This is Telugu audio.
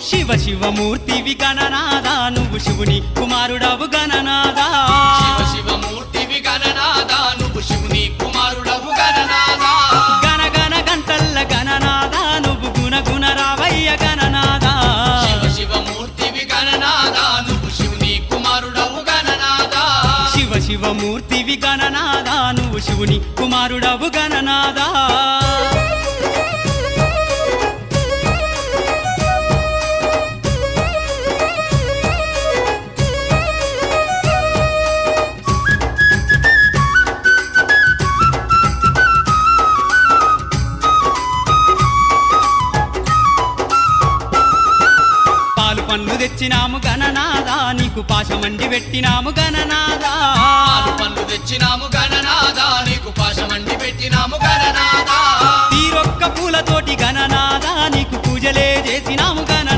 శివ శివమూర్తివి గణనాదా నువ్వు శివుని కుమారుడవు గణనాదా శివ శివమూర్తివి గణనాదా నువ్వు శివుని కుమారుడవు గణనాదా గణ గణ గంటల్ల గణనాదా నువ్వు గుణ గుణ రావయ్య గణనాదా శివ శివమూర్తివి గణనాదా నువ్వు శివుని కుమారుడవు గణనాదా శివ శివమూర్తివి గణనాదా నువ్వు శివుని కుమారుడవు గణనాదా పండ్లు తెచ్చినాము గణనాదా నీకు పాశమండి పెట్టినాము గణనాదా పాలు పండ్లు తెచ్చినాము గణనాదా నీకు పాశమండి పెట్టినాము గణనాదా తీరొక్క పూలతోటి గణనాదా నీకు పూజలే చేసినాము గణనాదా